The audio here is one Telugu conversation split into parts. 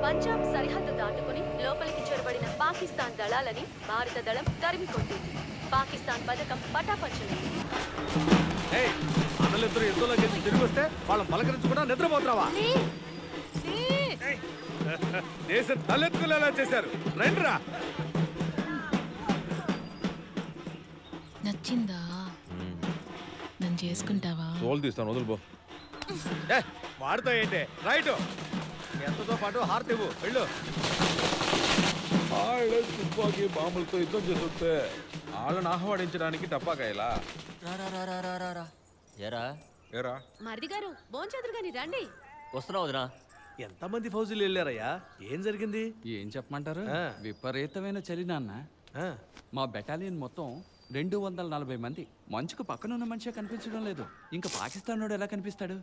పంజాబ్ సరిహద్దు దాటుకుని లోపలికి చొరబడిన పాకిస్తాన్ దళాలని భారత దళం తరిమికొట్టింది. పాకిస్తాన్ పథకం పటాపంచలైంది. అన్నలిద్దరు యుద్ధంలో గెలిచి తిరిగి వస్తే వాళ్ళని పలకరించకుండా నిద్రపోతున్నావా? దేశం తలెత్తుకునేలా చేశారు. రండిరా. నచ్చిందా? నన్ను చేసుకుంటావా? తోలు తీస్తాను, వదులుపో. వాడితో ఏంటి? రైట్, ఎంతతో పాటు హారతి ఇవ్వు. వెళ్ళు. తుపాకీ బాంబులతో యుద్ధం చేస్తే వాళ్ళని ఆహ్వానించడానికి టపాకాయలా? ఏరా మరిది గారు భోంచేదురు గాని రండి. వస్తున్నావు వదినా. ఎంతమంది ఫౌజీలు వెళ్ళారయ్యా? ఏం జరిగింది? ఏం చెప్పమంటారు? విపరీతమైన చలి నాన్న. మా బెటాలియన్ మొత్తం 240 మంది. మంచుకు పక్కనున్న మనిషే కనిపించడం లేదు. ఇంకా పాకిస్తాన్ ఎలా కనిపిస్తాడు?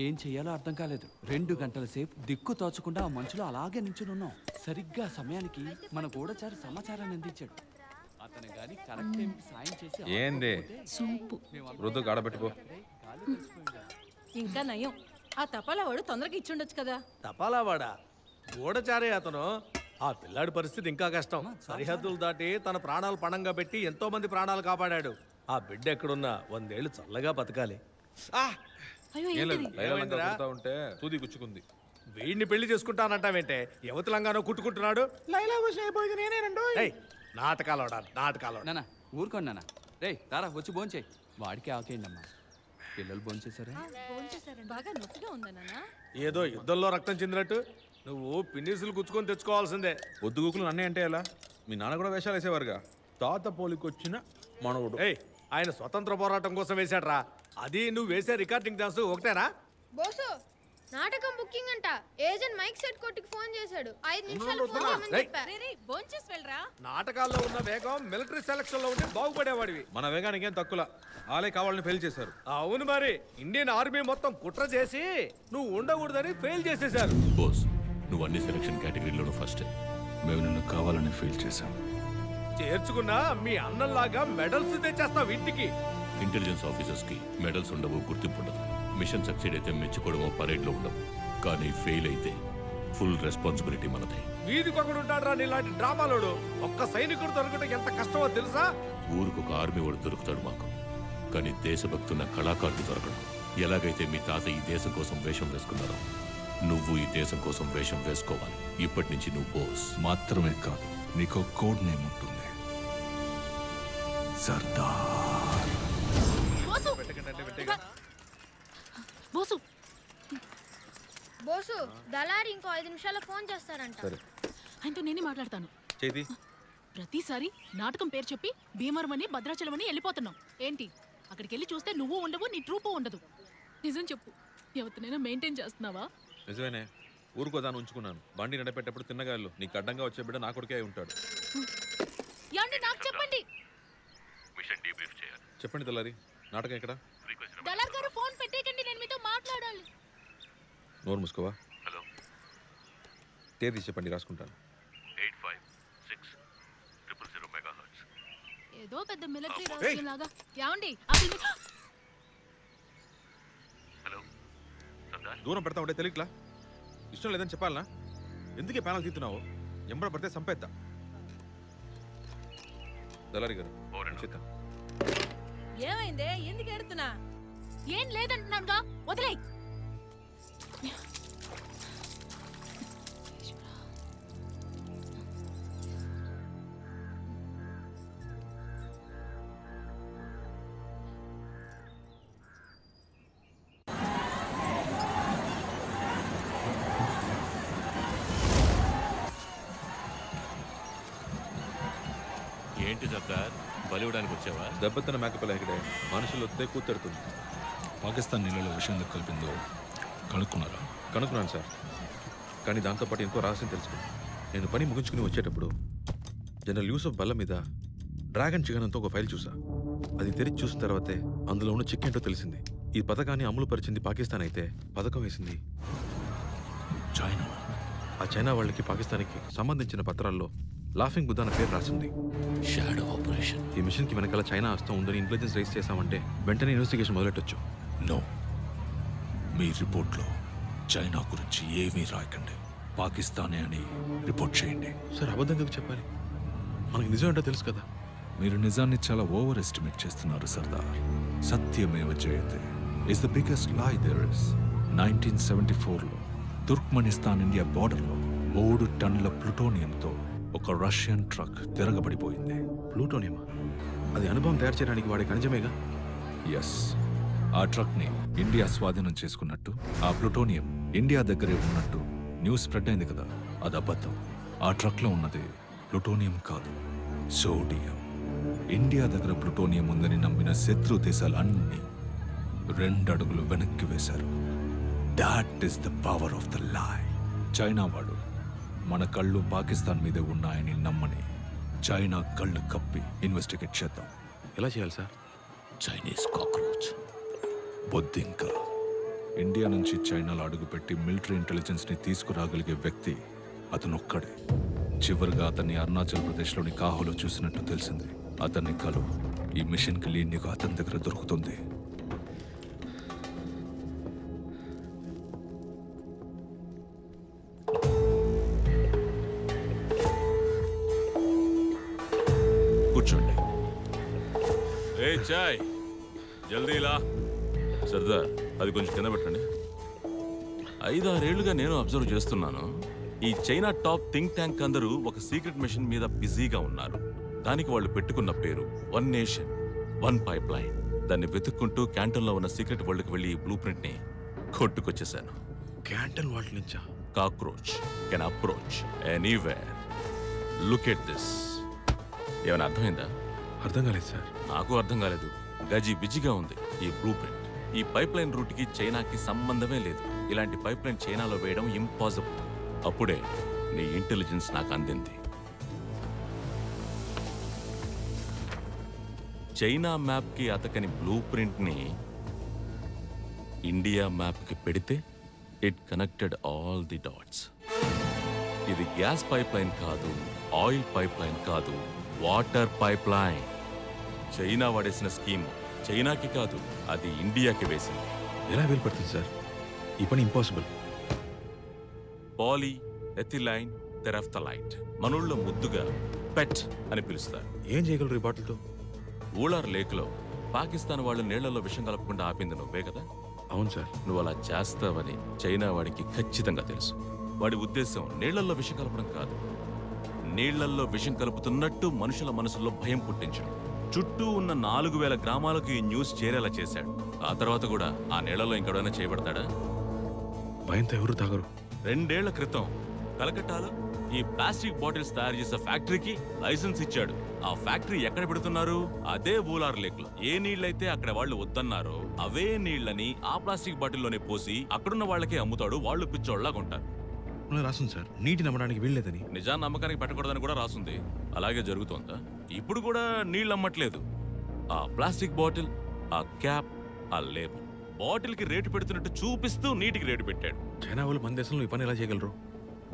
ఏం చెయ్యాలో అర్థం కాలేదు. 2 గంటల సేపు దిక్కు తోచకుండా ఆ మంచులో అలాగే నించుని ఉన్నాం. సరిగ్గా సమయానికి మన గూఢచారి సమాచారాన్ని అందించాడు. అతను గాని కరెక్ట్ టైంకి సాయం చేసి ఏంది సూపు రుద్దు గాడబెట్టుకో. ఇంకా నయం, ఆ తపాలావాడు తొందరగా ఇచ్చుండొచ్చు కదా. తపాలావాడా? గూఢచారే అతను. ఆ పిల్లాడి పరిస్థితి ఇంకా కష్టం. సరిహద్దులు దాటి తన ప్రాణాలు పణంగా పెట్టి ఎంతో మంది ప్రాణాలు కాపాడాడు. ఆ బిడ్డ ఎక్కడున్నా 100 ఏళ్ళు చల్లగా బతకాలి. ఉంటే సూది గుచ్చుకుంది. వీడిని పెళ్లి చేసుకుంటానంటావేంటే? యువతలంగానో కుట్టుకుంటున్నాడు. నాటకాలోడా నాటకాలో. నాన్న ఊరుకోండి నాన్న. రే తారా వచ్చి భోంచేయి. వాడికి ఆకేయండి అమ్మా. పిల్లలు భోంచేశారా? బాగా నొప్పిగా ఉందా నాన్న? ఏదో యుద్ధంలో రక్తం చెందినట్టు నువ్వు పిన్నిసులు గుచ్చుకొని తెచ్చుకోవాల్సిందే. పొద్దుగూకులు అన్నీ అంటే ఎలా? మీ నాన్న కూడా వేషాలు వేసేవారుగా. తాత పోలికొచ్చిన మనవుడు. ఆయన స్వతంత్ర పోరాటం కోసం వేశాడ్రా. అది నువ్వు వేసే రికార్డింగ్ డాన్స్ ఒకటేనా? బోసు నాటకం బుకింగ్ అంట. ఏజెంట్ మైక్ సెట్ కొట్టుకు ఫోన్ చేశాడు. 5 నిమిషాలు ఫోన్ చేయమని చెప్పా. భోంచేసి వెళ్ళరా. నాటకాల్లో ఉన్న వేగం మిలిటరీ సెలక్షన్ లో ఉంటే బాగుపడేవాడివి. మన వేగానికి ఏం తక్కువ. ఆలే కావాలని ఫెయిల్ చేశారు. అవును మరి. ఇండియన్ ఆర్మీ మొత్తం కుట్ర చేసి నువ్వు ఉండకూడదని ఫెయిల్ చేసేశారు. బోస్, నువ్వు అన్ని సెలక్షన్ కేటగిరీలోనూ ఫస్ట్. మేము నిన్ను కావాలని ఫెయిల్ చేశాం. చేర్చుకున్నా మీ అన్నంలాగా మెడల్స్ తెచ్చేస్తావు ఇంటికి. ఇంటెలిజెన్స్ ఆఫీసర్స్ కి మెడల్స్ ఉండవు, గుర్తింపు ఉండదు. మిషన్ సక్సీడ్ అయితే మెచ్చుకోవడమో పరేడ్లో ఉండవు. కానీ ఫెయిల్ అయితే ఫుల్ రెస్పాన్సిబిలిటీ మనదే. వీధికొకడు ఉంటాడు రా నీలాంటి డ్రామాలోడు. ఒక్క సైనికుడు దొరకటం ఎంత కష్టమో తెలుసా? ఊరుకొక ఆర్మీ వాడు దొరుకుతాడు మాకు, కానీ దేశభక్తున్న కళాకారుడు దొరకడు. ఎలాగైతే మీ తాత ఈ దేశం కోసం వేషం వేసుకున్నారో, నువ్వు ఈ దేశం కోసం వేషం వేసుకోవాలి. ఇప్పటి నుంచి నువ్వు బోస్ మాత్రమే కాదు, నీకు కోడ్ నేమ్ ఉంటుంది. సర్దార్. బోసు బోసు దళారి ఇంకో 5 నిమిషాల్లో ఫోన్ చేస్తారంట. ఆయనతో నేనే మాట్లాడతాను. చేతి ప్రతిసారి నాటకం పేరు చెప్పి భీమవరం అని భద్రాచలం అని వెళ్ళిపోతున్నావు ఏంటి? అక్కడికి వెళ్ళి చూస్తే నువ్వు ఉండవు, నీ ట్రూపు ఉండదు. నిజం చెప్పు, ఎవరినైనా మెయింటైన్ చేస్తున్నావా? నిజమేనే. ఊరుకోదాన్ని ఉంచుకున్నాను. బండి నడిపేటప్పుడు తిన్నగాళ్ళు నీకు అడ్డంగా వచ్చే బిడ్డ నా కొడుకే ఉంటాడు. ఏమండి నాకు చెప్పండి. చెప్పండి తెల్లారి. నాటకం ఎక్కడ? దళార్ గారు ఫోన్ పెట్టేకండి, నేను మీతో మాట్లాడాలి. నోరు మూసుకోవా. హలో, తేదీ చెప్పండి, రాసుకుంటాను. 856000 మెగాహెర్ట్జ్. ఏదో పెద్ద మిలిటరీ రహస్యం లాగా. ఏమండి హలో సర్దార్. దూరం పెడతా ఉంటే తెలియట్లా? ఇష్టం లేదని చెప్పాలనా? ఎందుకే ప్యానల్ తీస్తున్నావు? ఎంబడ పడితే సంపేత్తా. దళారి గారు చేద్దాం. ఏమైందే? ఎందుకు ఎడుతున్నా? ఏం లేదంటున్నానుగా, వదిలే. ఏంటి సర్దార్, బలివడానికి వచ్చావా? దెబ్బతిన్న మేకపిల్ల ఇక్కడే మనుషులు వస్తే కూతెడుతుంది. పాకిస్తాన్ నీళ్ళలో విషయం కలిపిందో కనుక్కున్నారా? కనుక్కున్నాను సార్, కానీ దాంతోపాటు ఇంకో రహస్యం తెలుసుకున్నాను. నేను పని ముగించుకుని వచ్చేటప్పుడు జనరల్ యూసఫ్ బల్ల మీద డ్రాగన్ చిహ్నంతో ఒక ఫైల్ చూసా. అది తెరిచి చూసిన తర్వాతే అందులో ఉన్న చిక్ ఏంటో తెలిసింది. ఈ పథకాన్ని అమలు పరిచింది పాకిస్తాన్ అయితే పథకం వేసింది చైనా. ఆ చైనా వాళ్ళకి పాకిస్తాన్కి సంబంధించిన పత్రాల్లో లాఫింగ్ బుద్ధ అన్న పేరు రాసింది. Shadow operation. ఈ మిషన్ కి వెనకాల చైనా హస్తం ఉందని ఇంటెలిజెన్స్ రైజ్ చేశామంటే వెంటనే ఇన్వెస్టిగేషన్ మొదలెట్టొచ్చు. నో, మీ రిపోర్ట్లో చైనా గురించి ఏమీ రాయకండి. పాకిస్తానే అని రిపోర్ట్ చేయండి. సార్ అబద్ధం ఎందుకు చెప్పాలి? మనకి నిజం ఏంటో తెలుసు కదా. మీరు నిజాన్ని చాలా ఓవర్ ఎస్టిమేట్ చేస్తున్నారు సర్దార్. సత్యమేవ జయతే ఇస్ ద బిగ్గెస్ట్ లై దేర్ ఇస్. 1974లో తుర్క్మెనిస్తాన్ ఇండియా బార్డర్లో 3 టన్నుల ప్లూటోనియంతో ఒక రష్యన్ ట్రక్ తిరగబడిపోయింది. ప్లూటోనియమా? అది అనుభవం తయారు చేయడానికి వాడే ఖనిజమేగా. ఎస్, ఆ ట్రక్ని ఇండియా స్వాధీనం చేసుకున్నట్టు, ఆ ప్లూటోనియం ఇండియా దగ్గరే ఉన్నట్టు న్యూస్ స్ప్రెడ్ అయింది కదా. అది అబద్ధం. ఆ ట్రక్లో ఉన్నది ప్లూటోనియం కాదు, సోడియం. ఇండియా దగ్గర ప్లూటోనియం ఉందని నమ్మిన శత్రు దేశాలు అన్నీ 2 అడుగులు వెనక్కి వేశారు. That is the power of the లై. చైనా వాడు మన కళ్ళు పాకిస్తాన్ మీదే ఉన్నాయని నమ్మని చైనా కళ్ళు కప్పి ఇన్వెస్టిగేట్ చేద్దాం. ఎలా చేయాలి సార్? చైనీస్ కాక్రోచ్ బొద్దింక. ఇండియా నుంచి చైనాలో అడుగుపెట్టి మిలిటరీ ఇంటెలిజెన్స్ని తీసుకురాగలిగే వ్యక్తి అతనొక్కడే. చివరిగా అతన్ని అరుణాచల్ ప్రదేశ్లోని కాహోలో చూసినట్టు తెలిసింది. అతన్ని కలు. ఈ మిషన్కి లీడ్ నీకు అతని దగ్గర దొరుకుతుంది. కూర్చోండి. ఏ చాయ్ జల్దీ లా. సర్దార్, అది కొంచెం కింద పెట్టండి. 5-6 ఏళ్లుగా నేను అబ్జర్వ్ చేస్తున్నాను. ఈ చైనా టాప్ థింక్ ట్యాంక్ అందరూ ఒక సీక్రెట్ మిషన్ మీద బిజీగా ఉన్నారు. దానికి వాళ్ళు పెట్టుకున్న పేరు 1 నేషన్ 1 పైప్ లైన్. దాన్ని వెతుక్కుంటూ క్యాంటన్లో ఉన్న సీక్రెట్ వరల్డ్కి వెళ్ళి ఈ బ్లూ ప్రింట్ని కొట్టుకొచ్చేసాను. క్యాంటన్ వాళ్ళ నుంచా? Cockroach can approach anywhere. Look at this. ఏమైనా అర్థమైందా? అర్థం కాలేదు సార్. నాకు అర్థం కాలేదు. గజి బిజిగా ఉంది ఈ బ్లూ ప్రింట్. ఈ పైప్ లైన్ రూట్కి చైనాకి సంబంధమే లేదు. ఇలాంటి పైప్ లైన్ చైనాలో వేయడం ఇంపాసిబుల్. అప్పుడే నీ ఇంటెలిజెన్స్ నాకు అందింది. చైనా మ్యాప్కి అతకని బ్లూ ప్రింట్ని ఇండియా మ్యాప్కి పెడితే it connected all the dots. ఇది గ్యాస్ పైప్ లైన్ కాదు, ఆయిల్ పైప్ లైన్ కాదు, వాటర్ పైప్ లైన్. చైనా వాడేసిన స్కీమ్ చైనాకి కాదు, అది ఇండియాకి వేసింది. ఎలా వీలు పడుతుంది సార్? ఈ పని ఇంపాసిబుల్. పాలీ ఎథిలైన్ తెరఫ్థలైట్, మనోళ్ళ ముద్దుగా పెట్ అని పిలుస్తారు. ఏం చేయగలరు ఈ బాటిల్తో? ఊళార్ లేక్లో పాకిస్తాన్ వాళ్ళు నీళ్లలో విషం కలపకుండా ఆపింది నువ్వే కదా? అవును సార్. నువ్వు అలా చేస్తావని చైనా వాడికి ఖచ్చితంగా తెలుసు. వాడి ఉద్దేశం నీళ్లలో విషం కలపడం కాదు, నీళ్లల్లో విషం కలుపుతున్నట్టు మనుషుల మనసుల్లో భయం పుట్టించడం. చుట్టూ ఉన్న 4000 గ్రామాలకు ఈ న్యూస్ చేరేలా చేశాడు. ఆ తర్వాత కూడా ఆ నీళ్లలో ఇంకెవడైనా చేయబడతాడా? భయంతో ఎవరు తాగరు. 2 ఏళ్ల క్రితం కలకట్టాలో ఈ ప్లాస్టిక్ బాటిల్స్ తయారు చేసే ఫ్యాక్టరీకి లైసెన్స్ ఇచ్చాడు. ఆ ఫ్యాక్టరీ ఎక్కడ పెడుతున్నారు? అదే ఊలార్ లేక్ లో. ఏ నీళ్లైతే అక్కడ వాళ్ళు వద్దన్నారో అవే నీళ్లని ఆ ప్లాస్టిక్ బాటిల్లోనే పోసి అక్కడున్న వాళ్ళకే అమ్ముతాడు. వాళ్ళు పిచ్చోళ్ళగా ఉంటారు. రాస్తుంది సార్, నీటి నమ్మడానికి వీల్లేదని. నిజాన్ని నమ్మకానికి పెట్టకూడదని కూడా రాస్తుంది. అలాగే జరుగుతోందా? ఇప్పుడు కూడా నీళ్ళు అమ్మట్లేదు. ఆ ప్లాస్టిక్ బాటిల్, ఆ క్యాప్, ఆ లేబుల్. బాటిల్ కి రేటు పెడుతున్నట్టు చూపిస్తూ నీటికి రేటు పెట్టాడు. చైనా వాళ్ళు మన దేశంలో ఈ పని ఎలా చేయగలరు?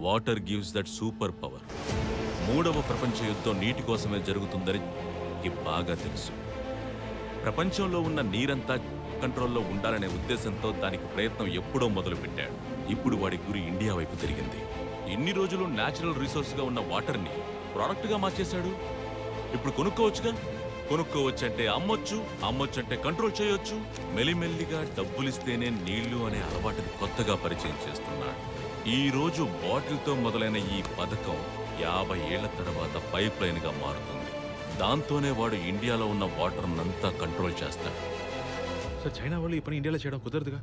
Water gives that super power. 3వ ప్రపంచ యుద్ధం నీటి కోసమే జరుగుతుందని బాగా తెలుసు. ప్రపంచంలో ఉన్న నీరంతా కంట్రోల్లో ఉండాలనే ఉద్దేశంతో దానికి ప్రయత్నం ఎప్పుడో మొదలు పెట్టాడు. ఇప్పుడు వాడి గురి ఇండియా వైపు తిరిగింది. ఇన్ని రోజులు న్యాచురల్ రిసోర్స్ గా ఉన్న వాటర్ ని ప్రోడక్ట్ గా మార్చేశాడు. ఇప్పుడు కొనుక్కోవచ్చుగా. కొనుక్కోవచ్చంటే అమ్మొచ్చు, అమ్మొచ్చంటే కంట్రోల్ చేయొచ్చు. మెల్లిమెల్లిగా డబ్బులిస్తేనే నీళ్లు అనే అలవాటుని కొత్తగా పరిచయం చేస్తున్నాడు. ఈ రోజు బాటిల్తో మొదలైన ఈ పథకం 50 ఏళ్ల తర్వాత పైప్ లైన్ గా మారుతుంది. దాంతోనే వాడు ఇండియాలో ఉన్న వాటర్ అంతా కంట్రోల్ చేస్తాడు. సార్, చైనా వాళ్ళు ఈ పని ఇండియాలో చేయడం కుదరదుగా.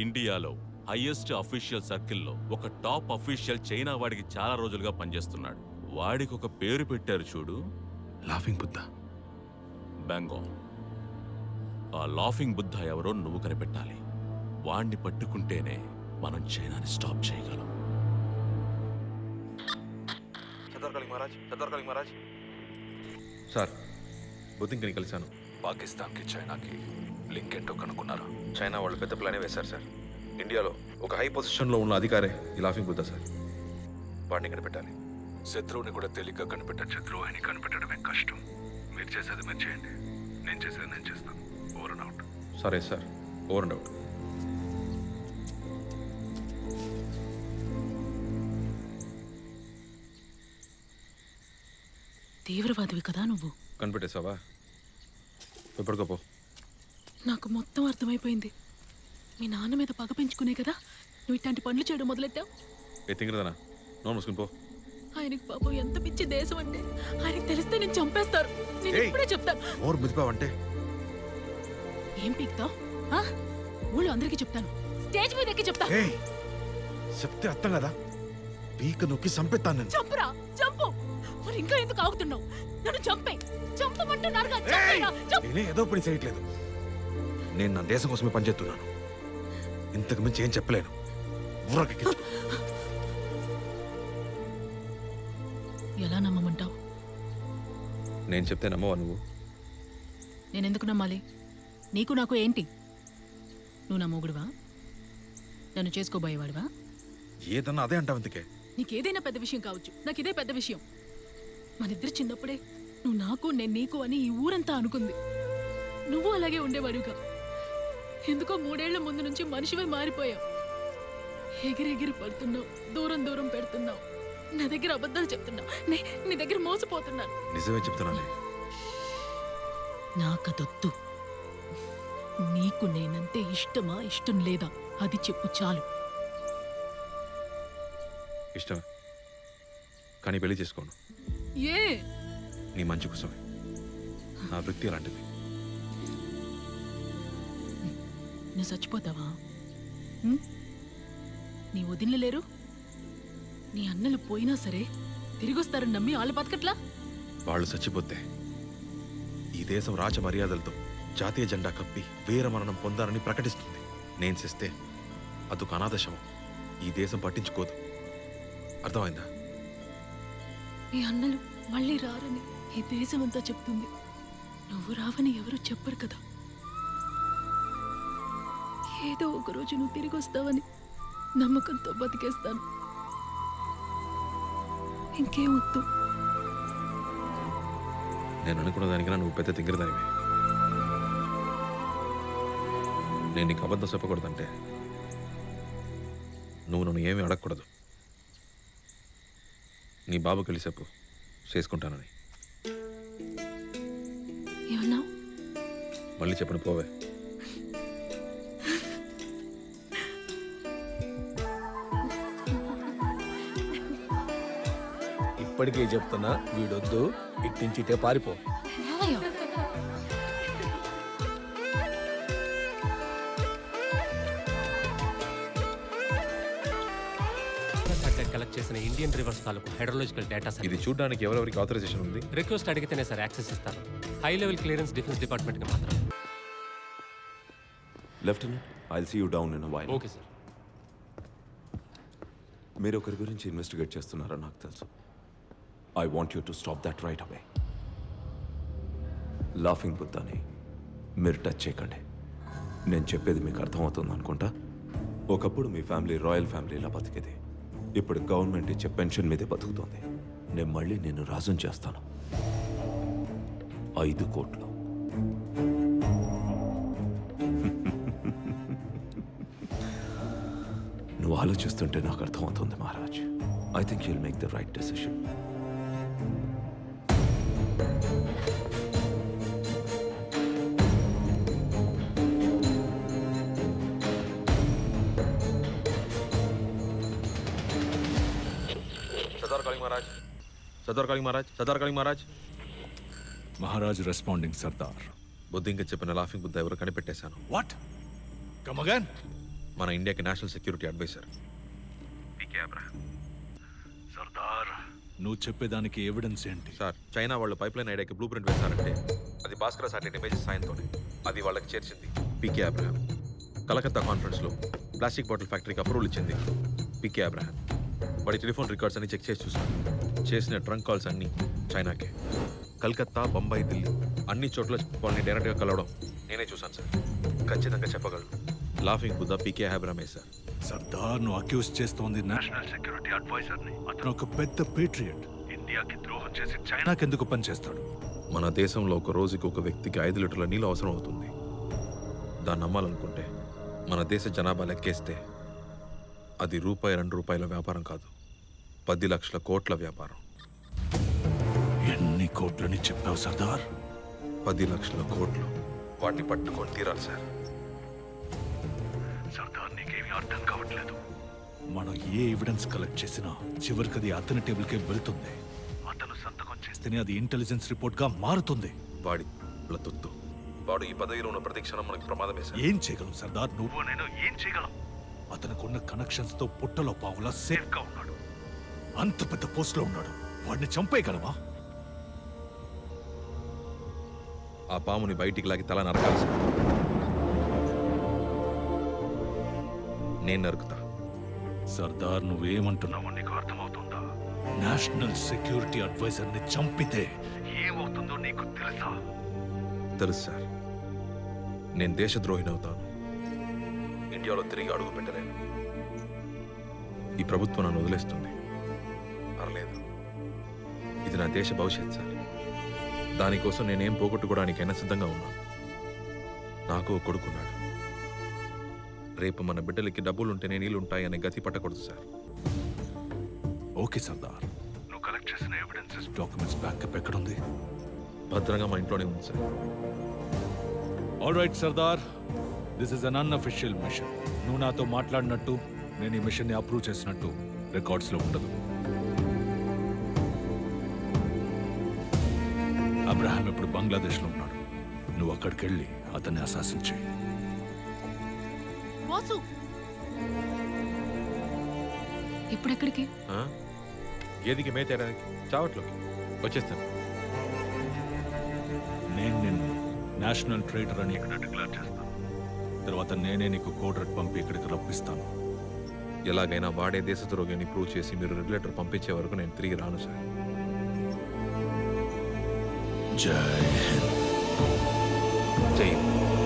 ఇండియాలో హైయెస్ట్ అఫీషియల్ సర్కిల్లో ఒక టాప్ అఫీషియల్ చైనా వాడికి చాలా రోజులుగా పనిచేస్తున్నాడు. వాడికి ఒక పేరు పెట్టారు చూడు, లాఫింగ్ బుద్ధ. బెంగాల్. ఆ లాఫింగ్ బుద్ధ ఎవరో నువ్వు కనిపెట్టాలి. వాణ్ణి పట్టుకుంటేనే మనం చైనాని స్టాప్ చేయగలం. సార్, బుద్ధింకని కలిశాను. పాకిస్తాన్కి చైనాకి లింక్ ఏంటో కనుక్కున్నారు. చైనా వాళ్ళు పెద్ద ప్లానే వేశారు సార్. ఇండియాలో ఒక హై పొజిషన్లో ఉన్న అధికారే ఈ లాఫింగ్ బుద్ధ సార్. వాడిని కనిపెట్టాలి. శత్రువుని కూడా తేలిగ్గా కనిపెట్టారు. శత్రువు అని కనిపెట్టడమే కష్టం. మీరు చేసేది మీరు చేయండి, నేను చేసేది నేను చేస్తాను. Over and out. సరే సార్, ఓవర్ అండ్ అవుట్. తీవ్రవాదివి కదా నువ్వు. కనిపెట్టేసావా? ఎప్పటికోపో. నాకు మొత్తం అర్థమైపోయింది. మీ నాన్న మీద పగ పెంచుకునే కదా నువ్వు ఇట్లాంటి పనులు చేయడం మొదలెట్టావు. తింగరదానా, నోరు మూసుకుని పో. ఆయనకి పాపం ఎంత పిచ్చి దేశం అంటే ఆయనకి తెలిస్తే నేను చంపేస్తారు. నేను ఏయ్! ఇప్పుడే చెప్తాను. నోరు ముదిపావంటే ఏం పీక్తావు? ఊళ్ళో అందరికీ చెప్తాను. స్టేజ్ మీద ఎక్కి చెప్తా. చెప్తే అర్థం కదా, పీక నొక్కి చంపేస్తాను నేను. చంపురా, చంపు. మరి ఇంకా ఎందుకు ఆగుతున్నావు? నన్ను చంపే, చంపమంటున్నారుగా. చంపేరా, చంపు. నేనే ఏదో పని చేయట్లేదు. నేను నా దేశం కోసమే పనిచేస్తున్నాను. ఇంతకు మించి ఏం చెప్పలేను. ఊరకెక్కి ఎలా నమ్మమంటావు? నేను చెప్తే నమ్మవా నువ్వు? నేనెందుకు నమ్మాలి? నీకు నాకు ఏంటి? నువ్వు నా మొగుడువా? నన్ను చేసుకోబోయేవాడివా? ఏదన్నా అదే అంటావు. ఇంతకే నీకేదైనా పెద్ద విషయం కావచ్చు, నాకు ఇదే పెద్ద విషయం. మనిద్దరు చిన్నప్పుడే నువ్వు నాకు నేను నీకు అని ఈ ఊరంతా అనుకుంది. నువ్వు అలాగే ఉండేవాడివిగా. ఎందుకో 3 ఏళ్ల ముందు నుంచి మనిషివే మారిపోయావు. ఎగిరి పడుతున్నావు, దూరం దూరం పెడుతున్నావు. నా దగ్గర అబద్ధాలు చెప్తున్నావు, నీ దగ్గర మోసపోతున్నాను. నిజమే చెప్తున్నాను. నాకదొద్దు. నీకు నేనంటే ఇష్టమా, ఇష్టం లేదా అది చెప్పు చాలు. ఇష్టమే, కానీ పెళ్లి చేసుకోను. ఏ? నీ మంచి కోసమే. నా వృత్తి అలాంటిది. నువ్వు చచ్చిపోతావా? నీ వదినలు లేరు? నీ అన్నలు పోయినా సరే తిరిగొస్తారని నమ్మి వాళ్ళు బతకట్లా? వాళ్ళు చచ్చిపోతే ఈ దేశం రాజ మర్యాదలతో జాతీయ జెండా కప్పి వీరమరణం పొందారని ప్రకటిస్తుంది. నేను చేస్తే అదొక అనాథ శవం. ఈ దేశం పట్టించుకోదు. అర్థమైందా? నీ అన్నలు మళ్ళీ రారని ఈ దేశమంతా చెప్తుంది. నువ్వు రావని ఎవరు చెప్పరు కదా. ఏదో ఒక రోజు నువ్వు తిరిగి వస్తావని నమ్మకంతో బతికేస్తాను. ఇంకేం వద్దు. నేను అనుకున్న దానికన్నా నువ్వు పెద్ద తింగరదానివి. నేను నీకు అబద్ధం చెప్పకూడదంటే నువ్వు నన్ను ఏమీ అడగకూడదు. నీ బాబుకి వెళ్ళి చెప్పు చేసుకుంటానని. ఏమన్నావు? మళ్ళీ చెప్పను, పోవే. ఇప్పటికీ చెప్తున్నా, వీడొద్దు, ఇట్టించిటే పారిపో. కలెక్ట్ చేసిన ఇండియన్ రివర్స్ తాలూకు హైడ్రాలజికల్ డేటా సార్. ఇది చూడడానికి ఎవరెవరికి ఆథరైజేషన్ ఉంది? రిక్వెస్ట్ అడిగితేనే సార్ యాక్సెస్ ఇస్తారు. హై లెవెల్ క్లియరెన్స్ డిఫెన్స్ డిపార్ట్మెంట్కి మాత్రం. Lieutenant, I'll see you down in a while. Okay sir. మీరు ఒకరి గురించి ఇన్వెస్టిగేట్ చేస్తున్నారని నాకు తెలుసు. I want you to stop that right away. Laughing బుద్ధాని మీరు టచ్ చేయకండి. నేను చెప్పేది మీకు అర్థమవుతుంది అనుకుంటా. ఒకప్పుడు మీ ఫ్యామిలీ రాయల్ ఫ్యామిలీలా బతికేది. ఇప్పుడు గవర్నమెంట్ ఇచ్చే పెన్షన్ మీదే బతుకుతోంది. నేను మళ్ళీ నేను రాజుని చేస్తాను. 5 కోట్లు. నువ్వు ఆలోచిస్తుంటే నాకు అర్థమవుతుంది Maharaj. I think you'll make the right decision. Sardar calling Maharaj. Maharaj responding Sardar. బుద్ధి ఇంకా చెప్పిన లాఫింగ్ బుద్ధ ఎవరు కనిపెట్టేశాను. వాట్? Come again. మన ఇండియాకి national security advisor PK Abraham. Sardar, నువ్వు చెప్పేదానికి ఎవిడెన్స్ ఏంటి? సార్, చైనా వాళ్ళు పైప్లైన్ ఐడియాకి బ్లూ ప్రింట్ వేశారంటే అది భాస్కర సాటిలైట్ ఇమేజెస్ సాయంతోనే. అది వాళ్ళకి చేర్చింది పీకే అబ్రహాం. కలకత్తా కాన్ఫరెన్స్లో ప్లాస్టిక్ బాటిల్ ఫ్యాక్టరీకి అప్రూవల్ ఇచ్చింది పీకే అబ్రహాం. వాడి టెలిఫోన్ రికార్డ్స్ అన్ని చెక్ చేసి చూశాను. చేసిన ట్రంక్ కాల్స్ అన్నీ చైనాకే. కలకత్తా, బొంబాయి, ఢిల్లీ అన్ని చోట్ల వాళ్ళని డైరెక్ట్గా కలవడం నేనే చూశాను సార్. ఖచ్చితంగా చెప్పగలను లాఫింగ్ బుద్ధ పీకే అబ్రహామే సార్. సర్దార్, నువ్వు అక్యూజ్ చేస్తోంది నేషనల్ సెక్యూరిటీ అడ్వైజర్ని. అతను ఒక పెద్ద పేట్రియట్. ఇండియాకి ద్రోహం చేసి చైనాకి ఎందుకు పనిచేస్తాడు? మన దేశంలో ఒక రోజుకి ఒక వ్యక్తికి 5 లీటర్ల నీళ్ళు అవసరం అవుతుంది. దాన్ని నమ్మాలనుకుంటే మన దేశ జనాభా లెక్కేస్తే అది ₹2 వ్యాపారం కాదు, 10 లక్షల కోట్ల వ్యాపారం. ఎన్ని కోట్లని చెప్పావు సర్దార్? 10 లక్షల కోట్లు. వాటిని పట్టుకొని తీరాలి సార్. సర్దార్, నీకేమీ అర్థం కావట్లేదు. మనం ఏ ఎవిడెన్స్ కలెక్ట్ చేసినా చివరికి అది అతని టేబుల్కే వెళ్తుంది. అతను సంతకం చేస్తేనే అది ఇంటెలిజెన్స్ రిపోర్ట్ గా మారుతుంది. వాడి బ్లతుత్తు. వాడు ఈ పదవిలో ఉన్న ప్రతి క్షణం మనకి ప్రమాదమే సార్. ఏం చేయగలం సర్దార్? నువ్వు నేను ఏం చేయగలం? అతనుకున్న కనెక్షన్స్ తో పుట్టలో పావులా సేఫ్ గా ఉన్నాడు. అంత పెద్ద పోస్ట్ లో ఉన్నాడు. వాడిని చంపేయగలమా? ఆ పాముని బయటికి లాగి తల నరకాలి సార్. నేను నరుకుతా. సర్దార్, నువ్వేమంటున్నావు నీకు అర్థమవుతుందా? నేషనల్ సెక్యూరిటీ అడ్వైజర్ ని చంపితే ఏమవుతుందో నీకు తెలుసా? తెలుసు సార్. నేను దేశద్రోహిని అవుతాను. ఇండియాలో తిరిగి అడుగు పెట్టలేను. ఈ ప్రభుత్వం నన్ను వదిలేస్తుంది. పర్లేదు, ఇది నా దేశ భవిష్యత్ సార్. దానికోసం నేనేం పోగొట్టుకోవడానికైనా సిద్ధంగా ఉన్నాను. నాకు ఓ కొడుకున్నాడు. రేపు మన బిడ్డలకి డబ్బులుంటేనే నీళ్ళుంటాయనే గతి పట్టకూడదు సార్. ఓకే సర్దార్, నువ్వు కలెక్ట్ చేసిన ఎవిడెన్సెస్, డాక్యుమెంట్స్ బ్యాకప్ ఎక్కడుంది? భద్రంగా మా ఇంట్లోనే ఉంది sir. All right Sardar, this is an unofficial mission. నువ్వు నాతో మాట్లాడినట్టు, నేను ఈ మిషన్ ని అప్రూవ్ చేసినట్టు రికార్డ్స్ లో ఉండదు. అబ్రహాం ఇప్పుడు బంగ్లాదేశ్ లో ఉన్నాడు. నువ్వు అక్కడికి వెళ్ళి అతన్ని అసాసిన్ చేయి. వాసు, ఇప్పుడెక్కడికి? గేదికి మేతేయడానికి చావట్లోకి వచ్చేస్తాను. నేను నిన్ను నేషనల్ ట్రేడర్ అని ఇక్కడ డిక్లేర్ చేస్తాను. తర్వాత నేనే నీకు కోడ్ రెడ్ పంపి ఇక్కడికి రప్పిస్తాను. ఎలాగైనా వాడే దేశద్రోగిని ప్రూవ్ చేసి మీరు రెడ్ లెటర్ పంపించే వరకు నేను తిరిగి రాను సార్. జై హింద్. జై హింద్.